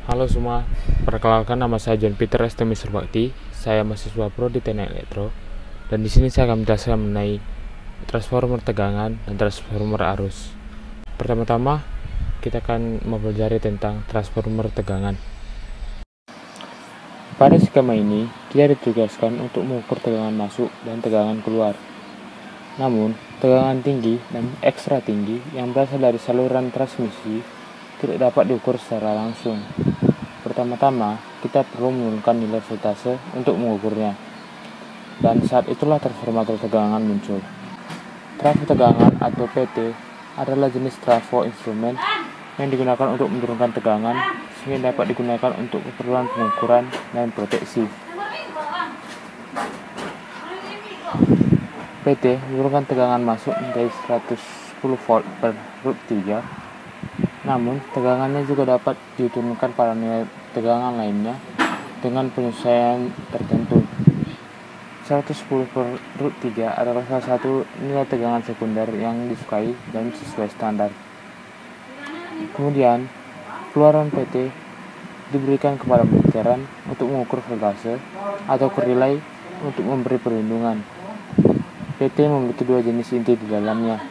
Halo semua, perkenalkan nama saya John Peter Estemi Surbakti. Saya mahasiswa Pro di Teknik Elektro, dan di sini saya akan menjelaskan mengenai transformer tegangan dan transformer arus. Pertama-tama, kita akan mempelajari tentang transformer tegangan. Pada skema ini, kita ditugaskan untuk mengukur tegangan masuk dan tegangan keluar. Namun, tegangan tinggi dan ekstra tinggi yang berasal dari saluran transmisi tidak dapat diukur secara langsung. Pertama-tama, kita perlu menurunkan nilai voltase untuk mengukurnya. Dan saat itulah transformator tegangan muncul. Trafo tegangan atau PT adalah jenis trafo instrumen yang digunakan untuk menurunkan tegangan sehingga dapat digunakan untuk keperluan pengukuran dan proteksi. PT menurunkan tegangan masuk menjadi 110 volt per √3. Namun, tegangannya juga dapat diturunkan pada nilai tegangan lainnya dengan penyesuaian tertentu. 110 per √3 adalah salah satu nilai tegangan sekunder yang disukai dan sesuai standar. Kemudian, keluaran PT diberikan kepada meteran untuk mengukur voltase atau ke relay untuk memberi perlindungan. PT memiliki dua jenis inti di dalamnya.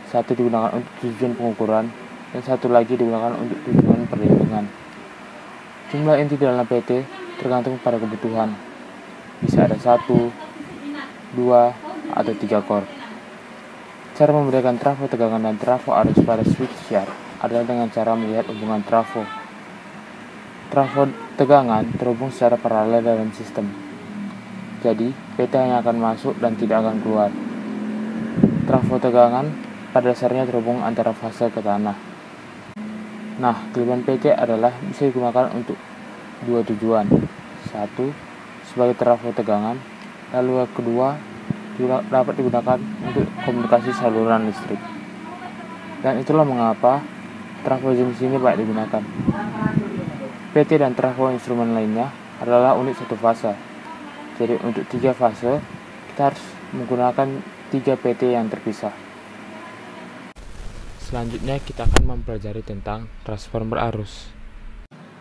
Satu digunakan untuk tujuan pengukuran dan satu lagi digunakan untuk tujuan perlindungan. Jumlah inti dalam PT tergantung pada kebutuhan. Bisa ada 1, 2, atau 3 core. Cara membedakan trafo tegangan dan trafo arus pada switchyard adalah dengan cara melihat hubungan trafo. Trafo tegangan terhubung secara paralel dalam sistem. Jadi, PT hanya akan masuk dan tidak akan keluar. Trafo tegangan pada dasarnya terhubung antara fase ke tanah. Nah, kelebihan PT adalah bisa digunakan untuk dua tujuan. Satu, sebagai trafo tegangan, lalu yang kedua dapat digunakan untuk komunikasi saluran listrik. Dan itulah mengapa trafo jenis ini banyak digunakan. PT dan trafo instrumen lainnya adalah unit satu fase. Jadi untuk 3 fase, kita harus menggunakan 3 PT yang terpisah. Selanjutnya kita akan mempelajari tentang transformer arus.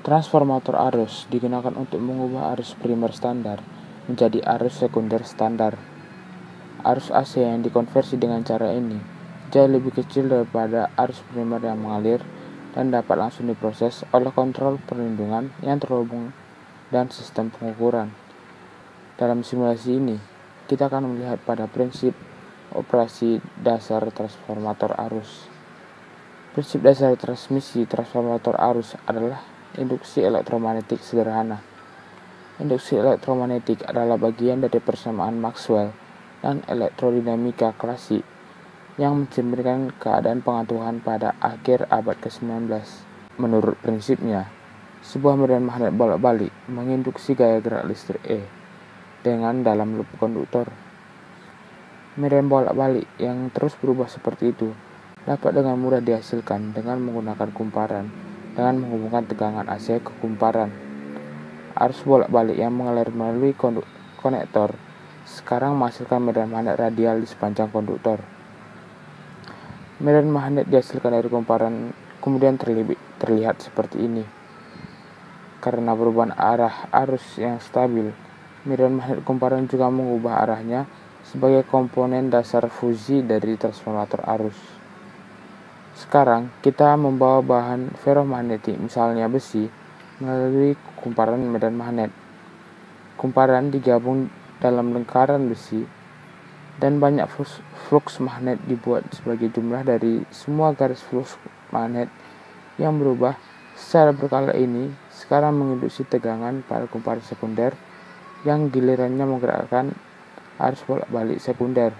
Transformator arus digunakan untuk mengubah arus primer standar menjadi arus sekunder standar. Arus AC yang dikonversi dengan cara ini jauh lebih kecil daripada arus primer yang mengalir dan dapat langsung diproses oleh kontrol perlindungan yang terhubung dan sistem pengukuran. Dalam simulasi ini, kita akan melihat pada prinsip operasi dasar transformator arus. Prinsip dasar transmisi transformator arus adalah induksi elektromagnetik sederhana. Induksi elektromagnetik adalah bagian dari persamaan Maxwell dan elektrodinamika klasik yang mencerminkan keadaan pengaturan pada akhir abad ke-19. Menurut prinsipnya, sebuah medan magnet bolak-balik menginduksi gaya gerak listrik E dengan dalam loop konduktor. Medan bolak-balik yang terus berubah seperti itu dapat dengan mudah dihasilkan dengan menggunakan kumparan dengan menghubungkan tegangan AC ke kumparan. Arus bolak-balik yang mengalir melalui konektor sekarang menghasilkan medan magnet radial di sepanjang konduktor. Medan magnet dihasilkan dari kumparan kemudian terlihat seperti ini. Karena perubahan arah arus yang stabil, medan magnet kumparan juga mengubah arahnya sebagai komponen dasar fusi dari transformator arus. Sekarang, kita membawa bahan ferromagnetik, misalnya besi, melalui kumparan medan magnet. Kumparan digabung dalam lingkaran besi, dan banyak flux magnet dibuat sebagai jumlah dari semua garis flux magnet yang berubah secara berkala ini sekarang menginduksi tegangan pada kumparan sekunder yang gilirannya menggerakkan arus bolak-balik sekunder.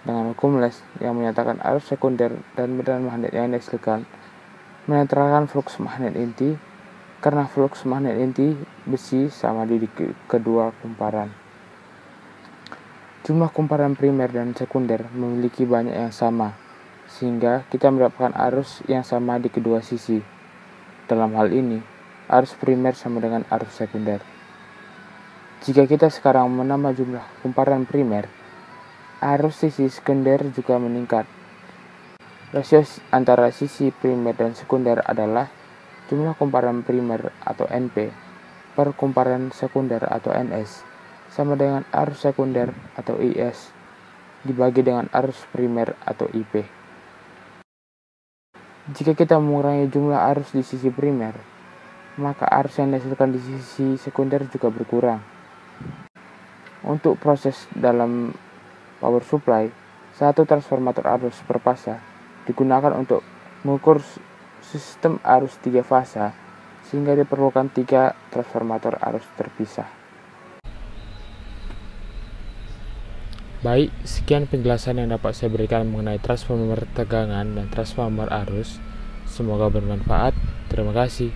Dengan hukum Les yang menyatakan arus sekunder dan medan magnet yang dihasilkan menetralkan flux magnet inti karena flux magnet inti besi sama di kedua kumparan. Jumlah kumparan primer dan sekunder memiliki banyak yang sama, sehingga kita mendapatkan arus yang sama di kedua sisi. Dalam hal ini, arus primer sama dengan arus sekunder. Jika kita sekarang menambah jumlah kumparan primer, arus sisi sekunder juga meningkat. Rasio antara sisi primer dan sekunder adalah jumlah kumparan primer atau NP per kumparan sekunder atau NS sama dengan arus sekunder atau IS dibagi dengan arus primer atau IP. Jika kita mengurangi jumlah arus di sisi primer, maka arus yang dihasilkan di sisi sekunder juga berkurang. Untuk proses dalam power supply, satu transformator arus per fasa digunakan untuk mengukur sistem arus 3 fasa, sehingga diperlukan 3 transformator arus terpisah. Baik, sekian penjelasan yang dapat saya berikan mengenai transformer tegangan dan transformer arus. Semoga bermanfaat. Terima kasih.